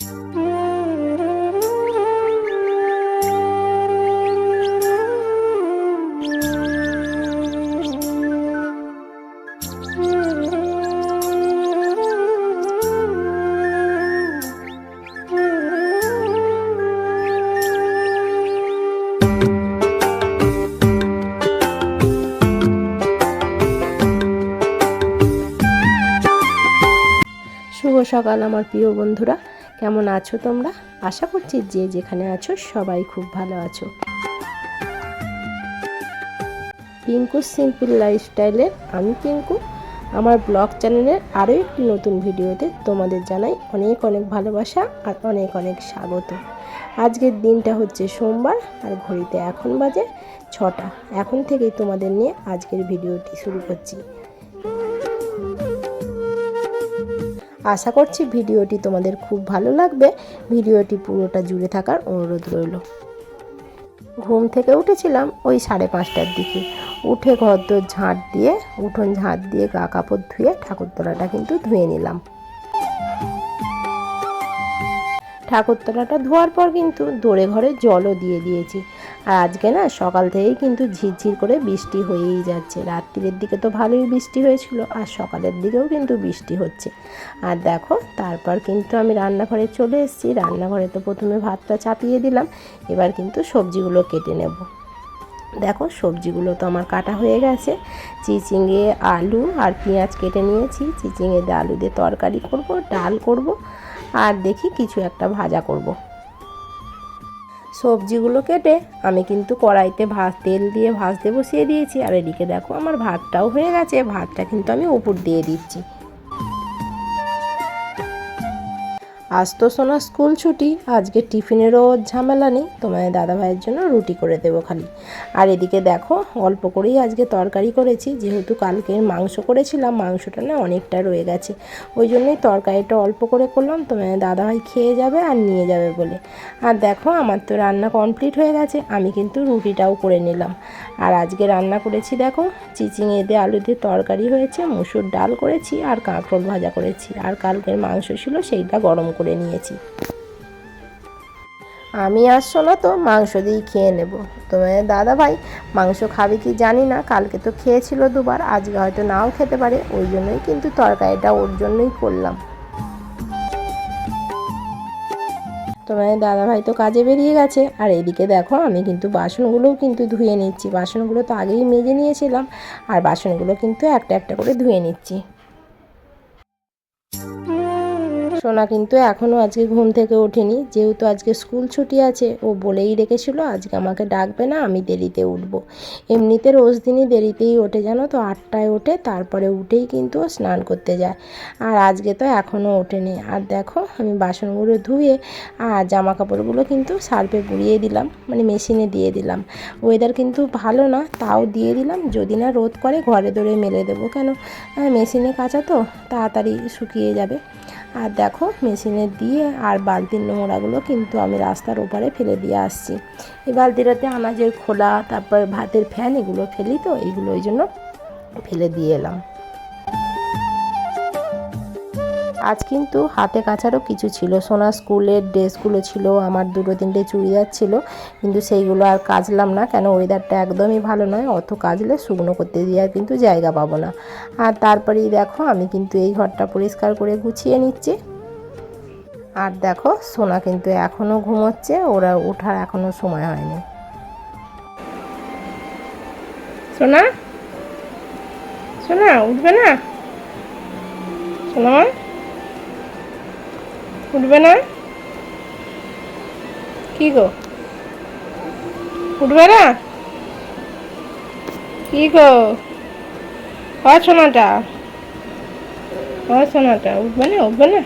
শুভ সকাল আমার প্রিয় বন্ধুরা, কেমন আছো তোমরা? আশা করছি যে যেখানে আছো সবাই খুব ভালো আছো। পিঙ্কু সিম্পল লাইফস্টাইলের আমি পিঙ্কু, আমার ব্লগ চ্যানেলের আরও একটি নতুন ভিডিওতে তোমাদের জানাই অনেক অনেক ভালোবাসা আর অনেক অনেক স্বাগত। আজকের দিনটা হচ্ছে সোমবার আর ঘড়িতে এখন বাজে 6টা। এখন থেকেই তোমাদের নিয়ে আজকের ভিডিওটি শুরু করছি। আশা করছি ভিডিওটি তোমাদের খুব ভালো লাগবে। ভিডিওটি পুরোটা জুড়ে থাকার অনুরোধ রইল। ঘুম থেকে উঠেছিলাম ওই 5:30টার দিকে। উঠে ঘরদোর ঝাঁট দিয়ে, উঠোন ঝাঁট দিয়ে গা কাপড় ধুয়ে ঠাকুরতলাটা কিন্তু ধুয়ে নিলাম। ঠাকুরতলাটা ধোয়ার পর কিন্তু দোরে ঘরে জলও দিয়ে দিয়েছি। আর আজকে না সকাল থেকেই কিন্তু ঝিরঝির করে বৃষ্টি হয়েই যাচ্ছে। রাত্রির দিকে তো ভালোই বৃষ্টি হয়েছিল, আর সকালের দিকেও কিন্তু বৃষ্টি হচ্ছে। আর দেখো, তারপর কিন্তু আমি রান্নাঘরে চলে এসেছি। রান্নাঘরে তো প্রথমে ভাতটা চাপিয়ে দিলাম, এবার কিন্তু সবজিগুলো কেটে নেব। দেখো, সবজিগুলো তো আমার কাটা হয়ে গেছে। চিচিঙে, আলু আর পেঁয়াজ কেটে নিয়েছি। চিচিঙে দিয়ে আলু দিয়ে তরকারি করব, ডাল করব, আর দেখি কিছু একটা ভাজা করব। সবজিগুলো কেটে আমি কিন্তু কড়াইতে তেল দিয়ে ভাজতে বসিয়ে দিয়েছি। আর এদিকে দেখো আমার ভাতটাও হয়ে গেছে। ভাতটা কিন্তু আমি উপর দিয়ে দিচ্ছি। আজ তো সোনা স্কুল ছুটি, আজকে টিফিনেরও ঝামেলা নেই। তোমাদের দাদাভাইয়ের জন্য রুটি করে দেবো খালি। আর এদিকে দেখো, অল্প করেই আজকে তরকারি করেছি, যেহেতু কালকে মাংস করেছিলাম, মাংসটা না অনেকটা রয়ে গেছে, ওই জন্যই তরকারিটা অল্প করে করলাম। তোমাদের দাদাভাই খেয়ে যাবে আর নিয়ে যাবে বলে। আর দেখো, আমার তো রান্না কমপ্লিট হয়ে গেছে, আমি কিন্তু রুটিটাও করে নিলাম। আর আজকে রান্না করেছি দেখো, চিচিঙে দিয়ে আলু দিয়ে তরকারি হয়েছে, মুসুর ডাল করেছি, আর কাঁকরোল ভাজা করেছি। আর কালকের মাংস ছিল, সেইটা গরম করে নিয়েছি। আমি আর সোনা তো মাংস দিয়েই খেয়ে নেব। তোমাদের দাদা ভাই মাংস খাবে কি জানি না, কালকে তো খেয়েছিল 2বার, আজকে হয়তো নাও খেতে পারে, ওই জন্যই কিন্তু তরকারিটা ওর জন্যই করলাম। তোমাদের দাদাভাই তো কাজে বেরিয়ে গেছে। আর এদিকে দেখো, আমি কিন্তু বাসনগুলোও কিন্তু ধুয়ে নিচ্ছি। বাসনগুলো তো আগেই মেজে নিয়েছিলাম, আর বাসনগুলো কিন্তু একটা একটা করে ধুয়ে নিচ্ছি। সোনা কিন্তু এখনও আজকে ঘুম থেকে ওঠেনি, যেহেতু আজকে স্কুল ছুটি আছে। ও বলেই রেখেছিল আজকে আমাকে ডাকবে না, আমি দেরিতে উঠবো। এমনিতে রোজ দিনই দেরিতেই ওঠে, জানো তো, 8টায় ওঠে। তারপরে উঠেই কিন্তু ও স্নান করতে যায়। আর আজকে তো এখনও ওঠেনি। আর দেখো, আমি বাসনগুলো ধুয়ে আর জামা কাপড়গুলো কিন্তু সার্ফে গুঁড়িয়ে দিলাম, মানে মেশিনে দিয়ে দিলাম। ওয়েদার কিন্তু ভালো না, তাও দিয়ে দিলাম। যদি না রোদ করে ঘরে দৌড়ে মেলে দেবো, কেন মেশিনে কাচা তো তাড়াতাড়ি শুকিয়ে যাবে। আর দেখো, মেশিনে দিয়ে আর বালতির নোংরাগুলো কিন্তু আমি রাস্তার ওপারে ফেলে দিয়ে আসছি। এই বালতিটাতে আনাজের খোলা, তারপর ভাতের ফ্যান, এগুলো ফেলি তো, এইগুলো ওই জন্য ফেলে দিয়ে এলাম। আজ কিন্তু হাতে কাচারও কিছু ছিল। সোনা স্কুলের ড্রেসগুলো ছিল, আমার 2-3টে চুড়িদার ছিল, কিন্তু সেইগুলো আর কাচলাম না, কেন ওয়েদারটা একদমই ভালো নয়। অত কাচলে শুকনো করতে দিয়ে আর কিন্তু জায়গা পাবো না। আর তারপরেই দেখো, আমি কিন্তু এই ঘরটা পরিষ্কার করে গুছিয়ে নিচ্ছি। আর দেখো, সোনা কিন্তু এখনও ঘুমোচ্ছে, ওরা ওঠার এখনও সময় হয়নি। সোনা, সোনা উঠবে না? সোনা উঠবে না? কি গো, উঠবে না? কি গো, সোনাটা, সোনাটা উঠবে না? উঠবে না?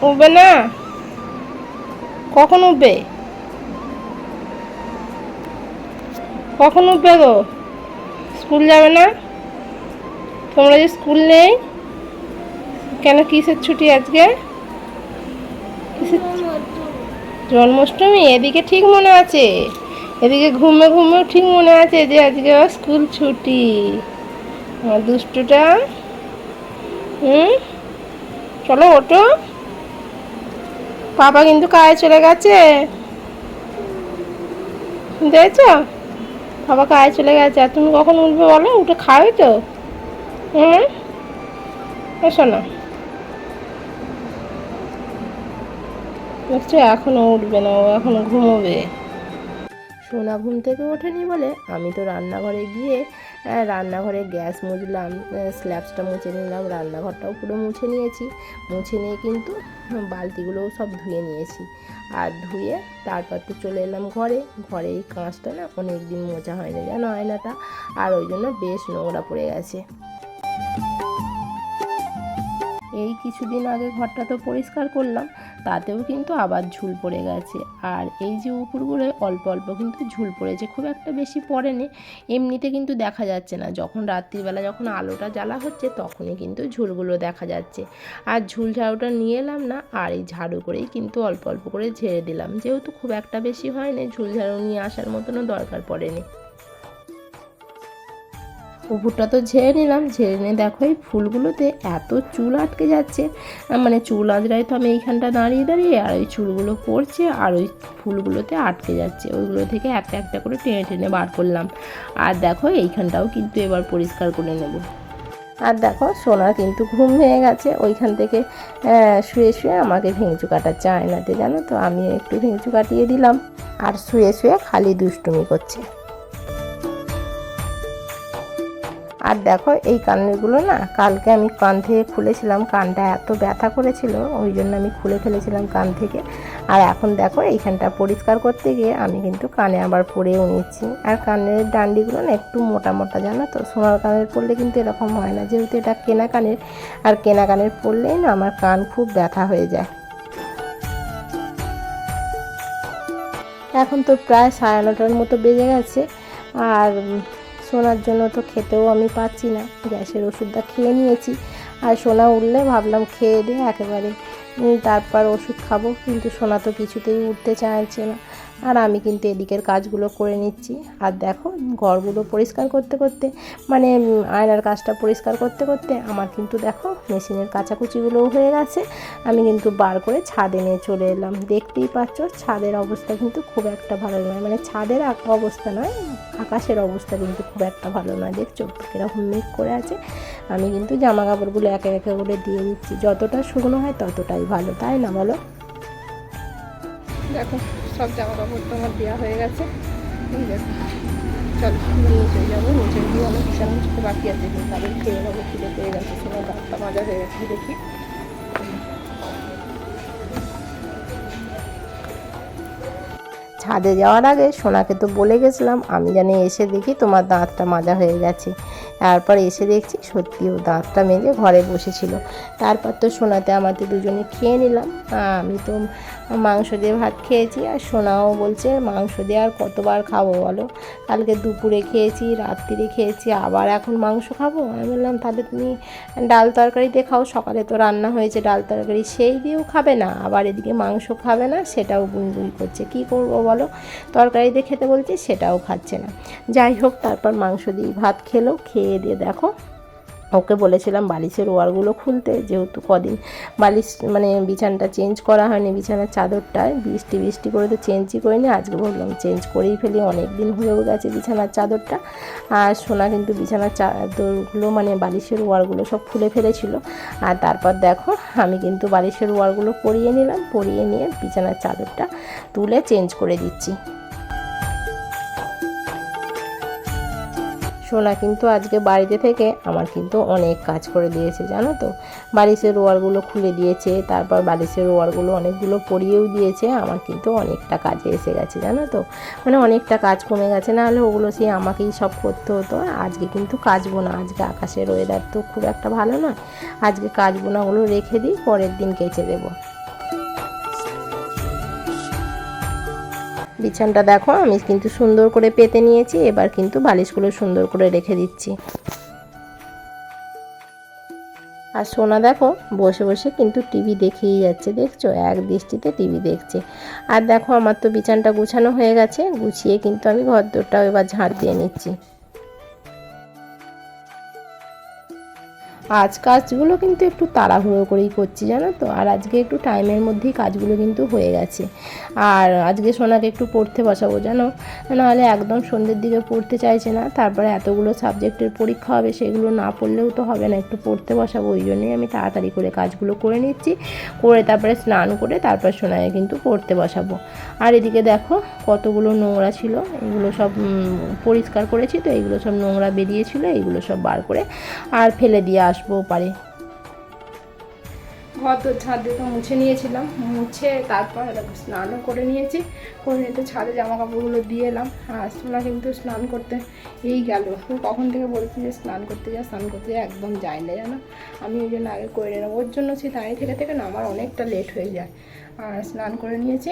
উঠবে না? কখন উঠবে? কখন উঠবে গো? স্কুল যাবে না? তোমরা যে স্কুল নেই কেন? কিসের ছুটি আজকে? জন্মাষ্টমী? এদিকে ঠিক মনে আছে, এদিকে ঘুমে ঘুমেও ঠিক মনে আছে যে আজকে স্কুল ছুটি। আমার দুষ্টুটা, চলো ওঠো, পাপা কিন্তু কাজে চলে গেছে, দেখছ বাবা কাজে চলে গেছে। আর তুমি কখন উঠবে বলো? উঠে খাবে তো? হুম, এসো না, দেখছো এখনো উঠবে না, ও এখনো ঘুমোবে। সোনা ঘুম থেকে ওঠেনি বলে আমি তো রান্নাঘরে গিয়ে রান্নাঘরে গ্যাস মুছলাম, স্ল্যাবসটা মুছে নিলাম, রান্নাঘরটাও পুরো মুছে নিয়েছি। মুছে নিয়ে কিন্তু বালতিগুলোও সব ধুয়ে নিয়েছি। আর ধুয়ে তারপর তো চলে এলাম ঘরে। ঘরে এই কাঁচটা না অনেক দিন মোছা হয়নি জানো, আয়নাটা, আর ওই জন্য বেশ নোংরা পড়ে গেছে। এই কিছুদিন আগে ঘরটা তো পরিষ্কার করলাম, তাতেও কিন্তু আবার ঝুল পড়ে গেছে। আর এই যে উপরগুলোয় অল্প অল্প কিন্তু ঝুল পড়েছে, খুব একটা বেশি পড়েনি। এমনিতে কিন্তু দেখা যাচ্ছে না, যখন রাত্রিবেলা যখন আলোটা জ্বালা হচ্ছে তখনই কিন্তু ঝুলগুলো দেখা যাচ্ছে। আর ঝুল ঝাড়ুটা নিয়ে এলাম না, আর এই ঝাড়ু করেই কিন্তু অল্প অল্প করে ঝেড়ে দিলাম, যেহেতু খুব একটা বেশি হয়নি, ঝুল ঝাড়ু নিয়ে আসার মতনও দরকার পড়েনি। পুকুরটা তো ঝেড়ে নিলাম, ঝেড়ে নিয়ে দেখো এই ফুলগুলোতে এত চুল আটকে যাচ্ছে, মানে চুল আঁচড়াই তো আমি এইখানটা দাঁড়িয়ে দাঁড়িয়ে, আর ওই চুলগুলো পড়ছে আর ওই ফুলগুলোতে আটকে যাচ্ছে, ওইগুলো থেকে একটা একটা করে টেনে টেনে বার করলাম। আর দেখো এইখানটাও কিন্তু এবার পরিষ্কার করে নেব। আর দেখো সোনার কিন্তু ঘুম হয়ে গেছে, ওইখান থেকে শুয়ে শুয়ে আমাকে ভেঙচু কাটাচ্ছে আয়নাতে, জানো তো, আমি একটু ভেঙচু কাটিয়ে দিলাম, আর শুয়ে শুয়ে খালি দুষ্টুমি করছে। আর দেখো এই কানেরগুলো না কালকে আমি কান থেকে খুলেছিলাম, কানটা এত ব্যথা করেছিল ওই জন্য আমি খুলে ফেলেছিলাম কান থেকে। আর এখন দেখো এইখানটা পরিষ্কার করতে গিয়ে আমি কিন্তু কানে আবার পরেও নিচ্ছি। আর কানের ডান্ডিগুলো না একটু মোটা মোটা, জানো তো, সোনার কানের পরলে কিন্তু এরকম হয় না, যেহেতু এটা কেনা কানের, আর কেনা কানের পরলেই না আমার কান খুব ব্যথা হয়ে যায়। এখন তো প্রায় 9:30 মতো বেজে গেছে, আর সোনার জন্য তো খেতেও আমি পাচ্ছি না, গ্যাসের ওষুধটা খেয়ে নিয়েছি। আর সোনা উঠলে ভাবলাম খেয়ে দিয়ে একেবারে তারপর ওষুধ খাবো, কিন্তু সোনা তো কিছুতেই উঠতে চাইছে না। আর আমি কিন্তু এদিকের কাজগুলো করে নিচ্ছি। আর দেখো ঘরগুলো পরিষ্কার করতে করতে, মানে আয়নার কাজটা পরিষ্কার করতে করতে আমার কিন্তু দেখো মেশিনের কাচাকুচিগুলোও হয়ে গেছে। আমি কিন্তু বার করে ছাদে নিয়ে চলে এলাম। দেখতেই পাচ্ছ ছাদের অবস্থা কিন্তু খুব একটা ভালো নয়, মানে ছাদের অবস্থা নয়, আকাশের অবস্থা কিন্তু খুব একটা ভালো নয়। দেখছো কীরকম মেঘ করে আছে। আমি কিন্তু জামা কাপড়গুলো একে একে করে দিয়ে দিচ্ছি, যতটা শুকনো হয় ততটাই ভালো, তাই না বলো? দেখো সব জামা কাপড় তো আমার দেওয়া হয়ে গেছে, ঠিক আছে, চলো নিচে যাবো, নিচে গিয়ে অনেক বিছানা মুছতে বাকি আছে, কিন্তু তাদের খেয়ে নেবো, খিদে পেয়ে গেছে, সময় দাঁতটা মাজা হয়ে গেছে, দেখি। ছাদে যাওয়ার আগে সোনাকে তো বলে গেছিলাম আমি জানি এসে দেখি তোমার দাঁতটা মাজা হয়ে গেছে। তারপর এসে দেখছি সত্যিও দাঁতটা মেজে ঘরে বসেছিল। তারপর তো সোনাতে আমাদের দুজনে খেয়ে নিলাম। আমি তো মাংস দিয়ে ভাত খেয়েছি, আর সোনাও বলছে মাংস দিয়ে আর কতবার খাবো বলো, কালকে দুপুরে খেয়েছি, রাত্রিরে খেয়েছি, আবার এখন মাংস খাবো। আমি বললাম তাহলে তুমি ডাল তরকারি দিয়ে খাও, সকালে তো রান্না হয়েছে ডাল তরকারি, সেই দিয়েও খাবে না, আবার এদিকে মাংস খাবে না, সেটাও গুঁড়ি করছে। কী করবো বলো, তরকারি দিয়ে খেতে বলছি সেটাও খাচ্ছে না। যাই হোক তারপর মাংস দিয়ে ভাত খেলো, খেয়ে দিয়ে দেখো ওকে বলেছিলাম বালিশের ওয়ারগুলো খুলতে, যেহেতু কদিন বালিশ মানে বিছানাটা চেঞ্জ করা হয়নি, বিছানার চাদরটায় বৃষ্টি বৃষ্টি করে তো চেঞ্জই করিনি, আজকে বললাম চেঞ্জ করেই ফেলি, অনেক দিন হয়েও গেছে বিছানার চাদরটা। আর সোনা কিন্তু বিছানার চাদরগুলো মানে বালিশের ওয়ারগুলো সব খুলে ফেলেছিল। আর তারপর দেখো আমি কিন্তু বালিশের ওয়ারগুলো পরিয়ে নিলাম, পরিয়ে নিয়ে বিছানার চাদরটা তুলে চেঞ্জ করে দিচ্ছি। সোনা কিন্তু আজকে বাড়িতে থেকে আমার কিন্তু অনেক কাজ করে দিয়েছে, জানো তো, বালিশের ওয়ারগুলো খুলে দিয়েছে, তারপর বালিশের ওয়ারগুলো অনেকগুলো পরিয়েও দিয়েছে, আমার কিন্তু অনেকটা কাজে এসে গেছে, জানো তো, মানে অনেকটা কাজ কমে গেছে, নাহলে ওগুলো সেই আমাকেই সব করতে হতো। আজকে কিন্তু কাচবো না, আজকে আকাশের ওয়েদার তো খুব একটা ভালো নয়, আজকে কাচবো না, ওগুলো রেখে দিই, পরের দিন কেচে দেবো। বিছানাটা দেখো আমি কিন্তু সুন্দর করে পেতে নিয়েছি, এবার কিন্তু বালিশগুলো সুন্দর করে রেখে দিচ্ছি। আর সোনা দেখো বসে বসে কিন্তু টিভি দেখেই যাচ্ছে, দেখছো, এক দৃষ্টিতে টিভি দেখছে। আর দেখো আমার তো বিছানাটা গুছানো হয়ে গেছে, গুছিয়ে কিন্তু আমি ঘরদোরটাও এবার ঝাড় দিয়ে নিচ্ছি। আজ কাজগুলো কিন্তু একটু তাড়াহুড়ো করেই করছি জানো তো, আর আজকে একটু টাইমের মধ্যেই কাজগুলো কিন্তু হয়ে গেছে। আর আজকে সোনাকে একটু পড়তে বসাবো জানো, নাহলে একদম সন্ধ্যের দিকে পড়তে চাইছে না। তারপরে এতগুলো সাবজেক্টের পরীক্ষা হবে, সেগুলো না পড়লেও তো হবে না, একটু পড়তে বসাবো। ওই জন্যই আমি তাড়াতাড়ি করে কাজগুলো করে নিচ্ছি, করে তারপরে স্নান করে তারপর সোনাকে কিন্তু পড়তে বসাবো। আর এদিকে দেখো কতগুলো নোংরা ছিল, এগুলো সব পরিষ্কার করেছি তো, এইগুলো সব নোংরা বেরিয়েছিল, এইগুলো সব বার করে আর ফেলে দিয়ে আসবো পারে। ঘর তো ছাদ দিয়ে তো মুছে নিয়েছিলাম, মুছে তারপর স্নানও করে নিয়েছি, করে নিয়ে তো ছাদে জামা কাপড়গুলো দিয়ে এলাম। আর সোনা কিন্তু স্নান করতে এই গেল, কখন থেকে বলছি যে স্নান করতে যা একদম যায় না জানো। আমি ওই জন্য আগে করে নিলাম, ওর জন্য সে দাঁড়িয়ে থেকে না আমার অনেকটা লেট হয়ে যায়। আর স্নান করে নিয়েছি।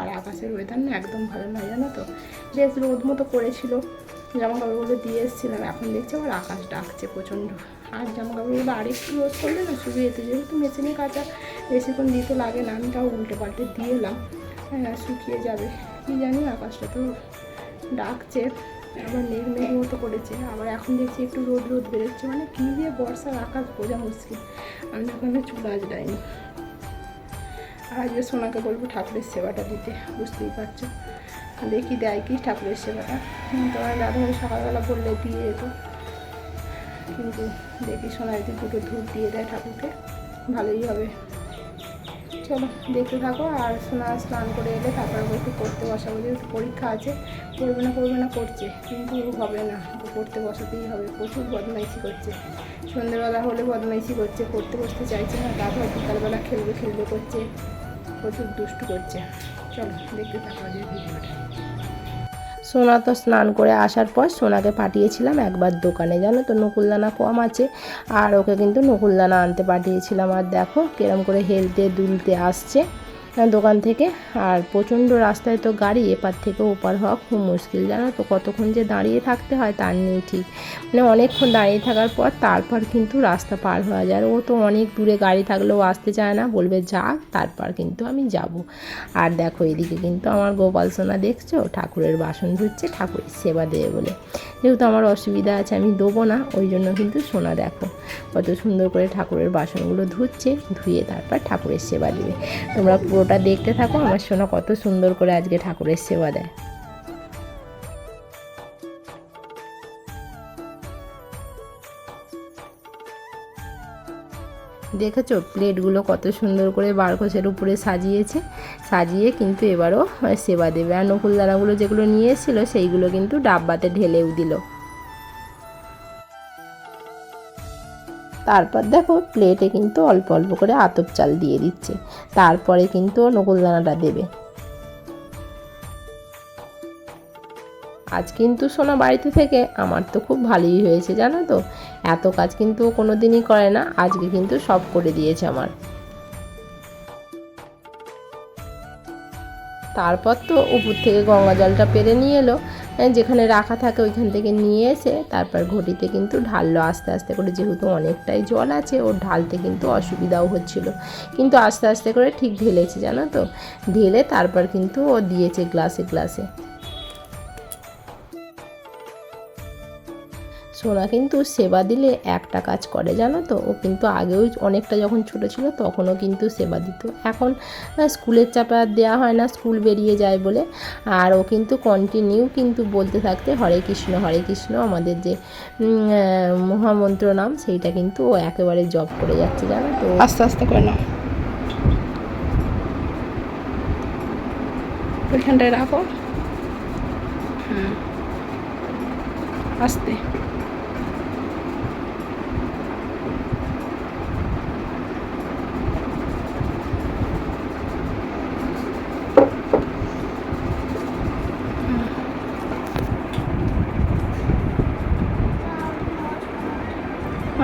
আর আকাশের ওয়েদার না একদম ভালো নয় জানো তো, বেশ রোদ মতো করেছিল, জামা কাপড়গুলো দিয়ে এসেছিলাম, এখন দেখছি আমার আকাশ ডাকছে প্রচণ্ড। আর জামা কাপড়গুলো আরেকটু রোদ করলে না শুকিয়ে যেতে, যেহেতু মেশিনে কাচা বেশিক্ষণ দিতে লাগে না, আমি তাও উল্টে পাল্টে দিয়ে এলাম, হ্যাঁ শুকিয়ে যাবে। কী জানি আকাশটা তো ডাকছে, আবার মেঘ মেঘ মতো করেছে, আবার এখন দেখছি একটু রোদ রোদ বেরোচ্ছে, মানে কী দিয়ে বর্ষার আকাশ বোঝা মুশকিল। আমি ওখানে চুল আঁচড়াইনি। আর আজকে সোনাকে বলবো ঠাকুরের সেবাটা দিতে, বুঝতেই পারছো, দেখি দেয় কি ঠাকুরের সেবাটা। তোমার দাদাভাই সকালবেলা বললে দিয়ে যেত, কিন্তু দেখি সোনা যদি দুটো ধূপ দিয়ে দেয় ঠাকুরকে ভালোই হবে। চলো দেখতে থাকো। আর সোনা স্নান করে এলে তারপর একটু পড়তে বসাবো, যেহেতু পরীক্ষা আছে, করবে না করছে, কিন্তু হবে না, পড়তে বসাতেই হবে। প্রচুর বদমাইশি করছে, সন্ধ্যেবেলা হলে বদমাইশি করছে, পড়তে বসতে চাইছে না, তারপর বিকালবেলা খেলবে করছে, প্রচুর দুষ্টু করছে। চলো দেখতে থাকো আজকের ভিডিওটা। সোনা তো স্নান করে আসার পর সোনাকে পাঠিয়েছিলাম একবার দোকানে, জানো তো নকুলদানা কম আছে, আর ওকে কিন্তু নকুলদানা আনতে পাঠিয়েছিলাম। আর দেখো কিরম করে হেলতে দুলতে আসছে দোকান থেকে। আর প্রচণ্ড রাস্তায় তো গাড়ি, এপার থেকে ওপার হওয়া খুব মুশকিল জানো তো, কতক্ষণ যে দাঁড়িয়ে থাকতে হয় তার নেই ঠিক, মানে অনেকক্ষণ দাঁড়িয়ে থাকার পর তারপর কিন্তু রাস্তা পার হওয়া যায়। ও তো অনেক দূরে গাড়ি থাকলেও আসতে চায় না, বলবে যা, তারপর কিন্তু আমি যাব। আর দেখো এদিকে কিন্তু আমার গোপাল সোনা দেখছো ঠাকুরের বাসন ধুচ্ছে, ঠাকুরের সেবা দেবে বলে, যেহেতু আমার অসুবিধা আছে আমি দেবো না, ওই জন্য কিন্তু সোনা দেখো কত সুন্দর করে ঠাকুরের বাসনগুলো ধুচ্ছে, ধুয়ে তারপর ঠাকুরের সেবা দেবে। তোমরা পুরোটা দেখতে থাকো, আমার সোনা কত সুন্দর করে আজকে ঠাকুরের সেবা দেয়। দেখেছো প্লেটগুলো কত সুন্দর করে বারকোচের উপরে সাজিয়েছে, সাজিয়ে কিন্তু এবারও সেবা দেবে। আর নকুলদানাগুলো যেগুলো নিয়ে এসেছিলো সেইগুলো কিন্তু ডাব্বাতে ঢেলেও দিল। তারপর দেখো প্লেটে কিন্তু অল্প অল্প করে আতপ চাল দিয়ে দিচ্ছে, তারপরে কিন্তু নকুলদানাটা দেবে। আজ কিন্তু সোনা বাড়িতে থেকে আমার তো খুব ভালোই হয়েছে জানো তো, এত কাজ কিন্তু কোনো দিনই করে না, আজকে কিন্তু সব করে দিয়েছে আমার। তারপর তো উপর থেকে গঙ্গা জলটা পেরে নিয়ে এলো, যেখানে রাখা থাকে ওইখান থেকে নিয়ে এসে তারপর ঘটিতে কিন্তু ঢাললো আস্তে আস্তে করে, যেহেতু অনেকটাই জল আছে ওর ঢালতে কিন্তু অসুবিধাও হচ্ছিল, কিন্তু আস্তে আস্তে করে ঠিক ঢেলেছে জানো তো, ঢেলে তারপর কিন্তু ও দিয়েছে গ্লাসে গ্লাসে। সোনা কিন্তু সেবা দিলে একটা কাজ করে জানো তো, ও কিন্তু আগেও অনেকটা যখন ছোট ছিল তখনও কিন্তু সেবা দিত, এখন স্কুলের চাপে আর দেওয়া হয় না, স্কুল বেরিয়ে যায় বলে। আর ও কিন্তু কন্টিনিউ কিন্তু বলতে থাকতে হরে কৃষ্ণ আমাদের যে মহামন্ত্র নাম, সেইটা কিন্তু ও একেবারে জপ করে যাচ্ছে জানো তো। আস্তে আস্তে করে না, ওইখানটায় রাখো, আস্তে।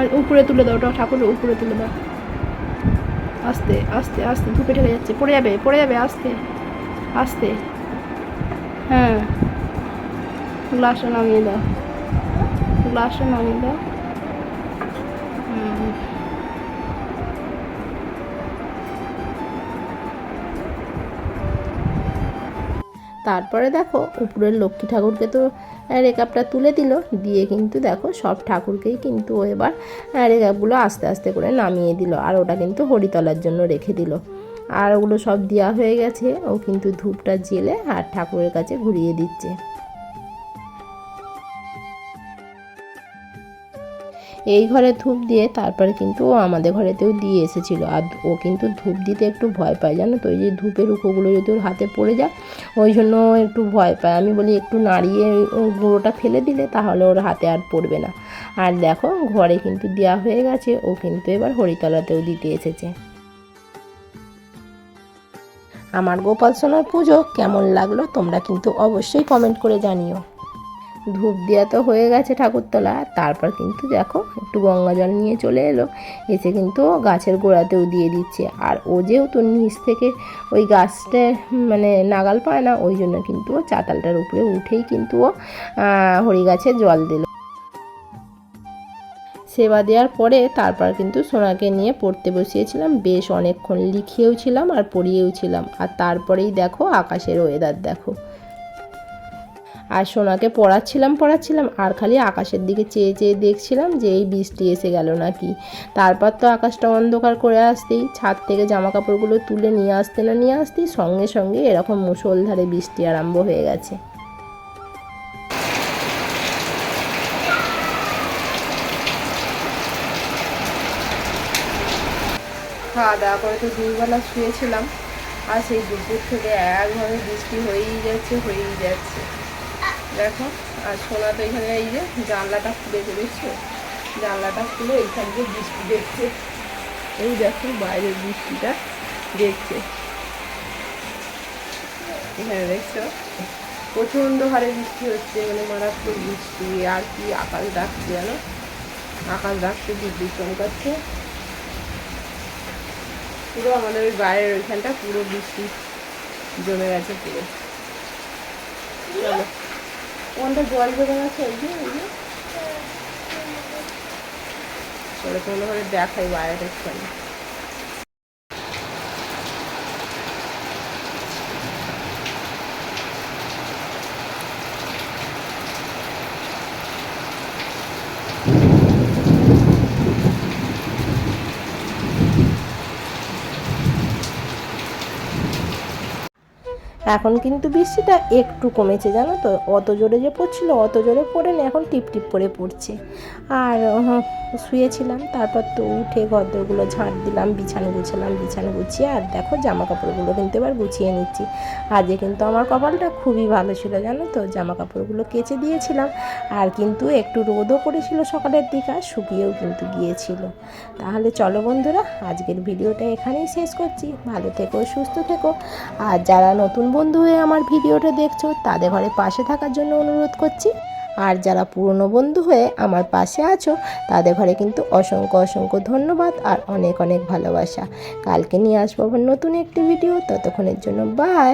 আর উপরে তুলে দাও, ওটা ঠাকুরের উপরে তুলে দাও, আস্তে আস্তে আস্তে, ধুপে ঢেলে যাচ্ছে, পড়ে যাবে আস্তে আস্তে। হ্যাঁ গ্লাসটা নামিয়ে দাও, তারপরে দেখো উপরের লক্ষ্মী ঠাকুরকে তো রেকাপটা তুলে দিল, দিয়ে কিন্তু দেখো সব ঠাকুরকেই কিন্তু ও এবার রেকাপগুলো আস্তে আস্তে করে নামিয়ে দিল, আর ওটা কিন্তু হরিতলার জন্য রেখে দিল। আর ওগুলো সব দেওয়া হয়ে গেছে, ও কিন্তু ধূপটা জেলে আর ঠাকুরের কাছে ঘুরিয়ে দিচ্ছে। এই ঘরে ধূপ দিয়ে তারপরে কিন্তু ও আমাদের ঘরেতেও দিয়ে এসেছিলো। আর ও কিন্তু ধূপ দিতে একটু ভয় পায়, জানো তো, ওই যে ধূপের উখোগুলো যদি ওর হাতে পড়ে যায় ওই জন্য ও একটু ভয় পায়। আমি বলি একটু নাড়িয়ে গুঁড়োটা ফেলে দিলে তাহলে ওর হাতে আর পড়বে না। আর দেখো ঘরে কিন্তু দেওয়া হয়ে গেছে, ও কিন্তু এবার হরিতলাতেও দিতে এসেছে। আমার গোপাল সোনার পুজো কেমন লাগলো তোমরা কিন্তু অবশ্যই কমেন্ট করে জানিও। ধূপ দেওয়া তো হয়ে গেছে ঠাকুরতলা, তারপর কিন্তু দেখো একটু গঙ্গা জল নিয়ে চলে এলো, এসে কিন্তু গাছের গোড়াতেও দিয়ে দিচ্ছে। আর ও যেহেতু নিচ থেকে ওই গাছটা মানে নাগাল পায় না, ওই জন্য কিন্তু ও চাতালটার উপরে উঠেই কিন্তু ও হরি গাছে জল দিল। সেবা দেওয়ার পরে তারপর কিন্তু সোনাকে নিয়ে পড়তে বসিয়েছিলাম, বেশ অনেকক্ষণ লিখিয়েও ছিলাম আর পড়িয়েও ছিলাম। আর তারপরেই দেখো আকাশের ওয়েদার দেখো। আর সোনাকে পড়াচ্ছিলাম আর খালি আকাশের দিকে চেয়ে চেয়ে দেখছিলাম যে এই বৃষ্টি এসে গেল নাকি। তারপর তো আকাশটা অন্ধকার করে আসতেই ছাদ থেকে জামা কাপড়গুলো তুলে নিয়ে আসতেই সঙ্গে সঙ্গে এরকম মুষলধারে বৃষ্টি আরম্ভ হয়ে গেছে। খাওয়া দাওয়া করে তো দুপুরবেলা শুয়েছিলাম, আর সেই দুপুর থেকে একভাবে বৃষ্টি হয়েই যাচ্ছে দেখো। আর সোনা তো এখানে এই যে জানলাটা খুলেছে, দেখছো, জানলাটা খুলে এইখান থেকে বৃষ্টি দেখছে, এই দেখো বাইরের বৃষ্টিটা দেখছে। এখানে দেখছো প্রচণ্ড হারে বৃষ্টি হচ্ছে, মানে মারাত্মক বৃষ্টি। আর কি আকাশ ডাকছে জানো, আকাশ ডাকছে, বিদ্যুৎ চমকাচ্ছে পুরো। আমাদের ওই বাইরের ওইখানটা পুরো বৃষ্টি জমে গেছে পুরো। চলো কোনটা জল জমে গেছে, ওই যে চলো কোনোভাবে দেখাই বাইরেটা একটু। এখন কিন্তু বৃষ্টিটা একটু কমেছে জানো তো, অত জোরে যে পড়ছিল অত জোরে পড়ে না, এখন টিপ টিপ করে পড়ছে। আর শুয়েছিলাম, তারপর তো উঠে ঘরদোরগুলো ঝাঁট দিলাম, বিছানা গুছিয়ে আর দেখো জামা কাপড়গুলো কিন্তু এবার গুছিয়ে নিচ্ছি। আজকে কিন্তু আমার কপালটা খুবই ভালো ছিল জানো তো, জামা কাপড়গুলো কেচে দিয়েছিলাম আর কিন্তু একটু রোদও করেছিল সকালের দিকে, আর শুকিয়েও কিন্তু গিয়েছিল। তাহলে চলো বন্ধুরা, আজকের ভিডিওটা এখানেই শেষ করছি। ভালো থেকো, সুস্থ থেকো। আর যারা নতুন বন্ধু হয়ে আমার ভিডিওটা দেখছো তাদের ঘরে পাশে থাকার জন্য অনুরোধ করছি। আর যারা পুরনো বন্ধু হয়ে আমার পাশে আছো তাদের ঘরে কিন্তু অসংখ্য অসংখ্য ধন্যবাদ আর অনেক অনেক ভালোবাসা। কালকে নিয়ে আসবো নতুন একটি ভিডিও, ততক্ষণের জন্য বাই।